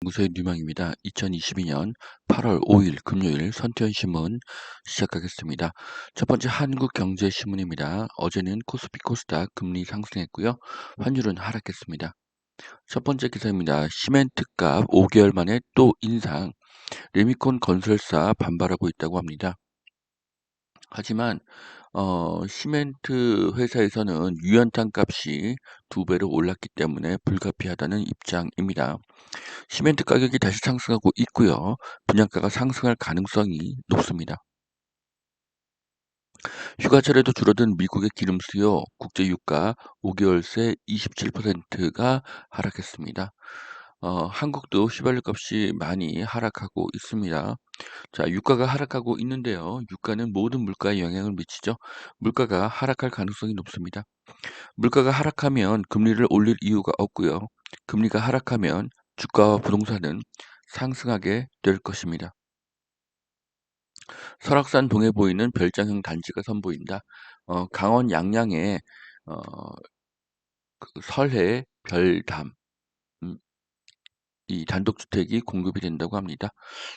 무소의 뉴망입니다. 2022년 8월 5일 금요일 선태현 신문 시작하겠습니다. 첫 번째 한국경제신문입니다. 어제는 코스피 코스닥 금리 상승했고요. 환율은 하락했습니다. 첫 번째 기사입니다. 시멘트 값 5개월 만에 또 인상. 레미콘 건설사 반발하고 있다고 합니다. 하지만 시멘트 회사에서는 유연탄 값이 2배로 올랐기 때문에 불가피하다는 입장입니다. 시멘트 가격이 다시 상승하고 있고요. 분양가가 상승할 가능성이 높습니다. 휴가철에도 줄어든 미국의 기름 수요, 국제 유가 5개월 새 27%가 하락했습니다. 한국도 휘발유 값이 많이 하락하고 있습니다. 자, 유가가 하락하고 있는데요. 유가는 모든 물가에 영향을 미치죠. 물가가 하락할 가능성이 높습니다. 물가가 하락하면 금리를 올릴 이유가 없고요. 금리가 하락하면 주가와 부동산은 상승하게 될 것입니다. 설악산 동해 보이는 별장형 단지가 선보인다. 강원 양양에 어, 그 설해 별담 이 단독주택이 공급이 된다고 합니다.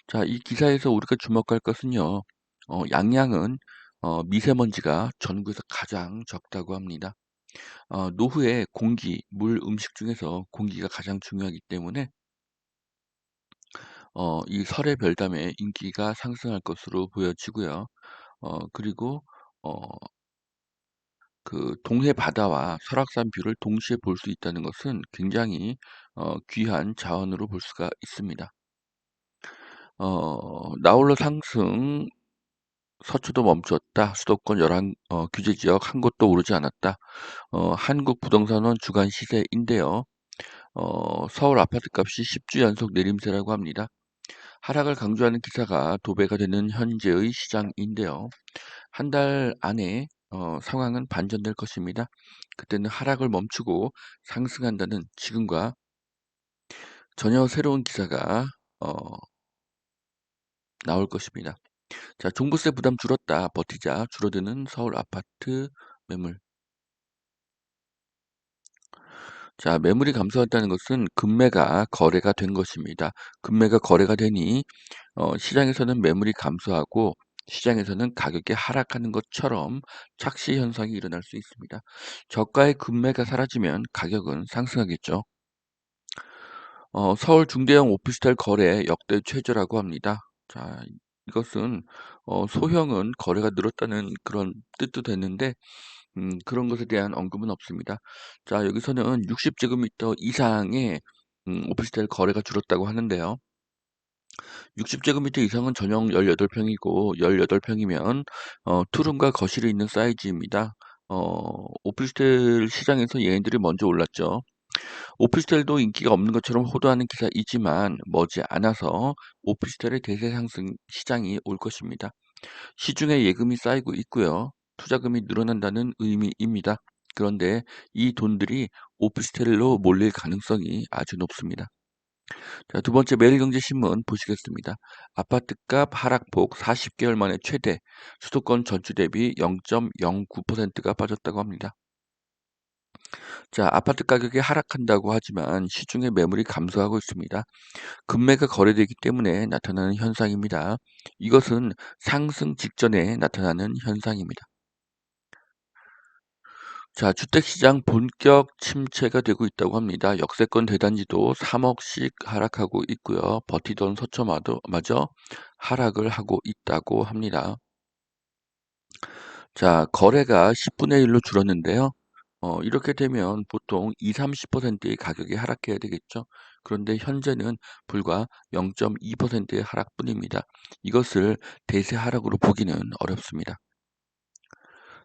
자, 이 기사에서 우리가 주목할 것은요. 양양은 미세먼지가 전국에서 가장 적다고 합니다. 노후에 공기, 물, 음식 중에서 공기가 가장 중요하기 때문에 이 설해 별담의 인기가 상승할 것으로 보여지고요. 그리고 어 그 동해 바다와 설악산 뷰를 동시에 볼 수 있다는 것은 굉장히 귀한 자원으로 볼 수가 있습니다. 나홀로 상승, 서초도 멈췄다. 수도권 11 규제 지역 한 곳도 오르지 않았다. 한국부동산원 주간 시세인데요. 서울 아파트값이 10주 연속 내림세라고 합니다. 하락을 강조하는 기사가 도배가 되는 현재의 시장인데요. 한 달 안에 상황은 반전될 것입니다. 그때는 하락을 멈추고 상승한다는 지금과 전혀 새로운 기사가 어, 나올 것입니다. 자, 종부세 부담 줄었다. 버티자. 줄어드는 서울 아파트 매물. 자, 매물이 감소했다는 것은 급매가 거래가 된 것입니다. 급매가 거래가 되니 시장에서는 매물이 감소하고 시장에서는 가격이 하락하는 것처럼 착시 현상이 일어날 수 있습니다. 저가의 급매가 사라지면 가격은 상승하겠죠. 서울 중대형 오피스텔 거래 역대 최저라고 합니다. 자, 이것은 소형은 거래가 늘었다는 그런 뜻도 됐는데 그런 것에 대한 언급은 없습니다. 자, 여기서는 60제곱미터 이상의 오피스텔 거래가 줄었다고 하는데요. 60제곱미터 이상은 전용 18평이고 18평이면 투룸과 거실이 있는 사이즈입니다. 오피스텔 시장에서 얘네들이 먼저 올랐죠. 오피스텔도 인기가 없는 것처럼 호도하는 기사이지만 머지않아서 오피스텔의 대세 상승 시장이 올 것입니다. 시중에 예금이 쌓이고 있고요. 투자금이 늘어난다는 의미입니다. 그런데 이 돈들이 오피스텔로 몰릴 가능성이 아주 높습니다. 자, 두 번째 매일경제신문 보시겠습니다. 아파트값 하락폭 40개월 만에 최대, 수도권 전주 대비 0.09%가 빠졌다고 합니다. 자, 아파트 가격이 하락한다고 하지만 시중의 매물이 감소하고 있습니다. 급매가 거래되기 때문에 나타나는 현상입니다. 이것은 상승 직전에 나타나는 현상입니다. 자, 주택시장 본격 침체가 되고 있다고 합니다. 역세권 대단지도 3억씩 하락하고 있고요. 버티던 서초마저 하락을 하고 있다고 합니다. 자, 거래가 10분의 1로 줄었는데요. 이렇게 되면 보통 20-30%의 가격이 하락해야 되겠죠. 그런데 현재는 불과 0.2%의 하락뿐입니다. 이것을 대세 하락으로 보기는 어렵습니다.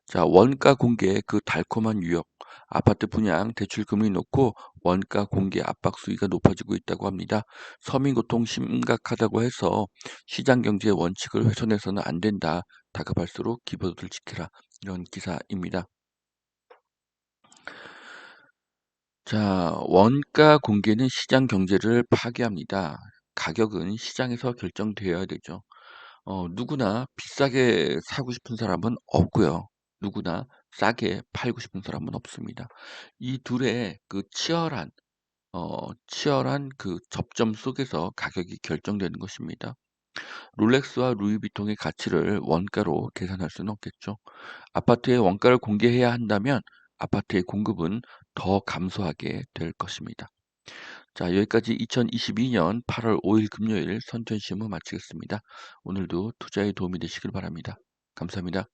자, 원가 공개 그 달콤한 유혹. 아파트 분양 대출 금리 놓고 원가 공개 압박 수위가 높아지고 있다고 합니다. 서민 고통 심각하다고 해서 시장 경제의 원칙을 훼손해서는 안 된다. 다급할수록 기본을 지키라. 이런 기사입니다. 자, 원가 공개는 시장 경제를 파괴합니다. 가격은 시장에서 결정되어야 되죠. 누구나 비싸게 사고 싶은 사람은 없고요. 누구나 싸게 팔고 싶은 사람은 없습니다. 이 둘의 그 치열한 치열한 그 접점 속에서 가격이 결정되는 것입니다. 롤렉스와 루이비통의 가치를 원가로 계산할 수는 없겠죠. 아파트의 원가를 공개해야 한다면 아파트의 공급은 더 감소하게 될 것입니다. 자, 여기까지 2022년 8월 5일 금요일 선천시무 마치겠습니다. 오늘도 투자에 도움이 되시길 바랍니다. 감사합니다.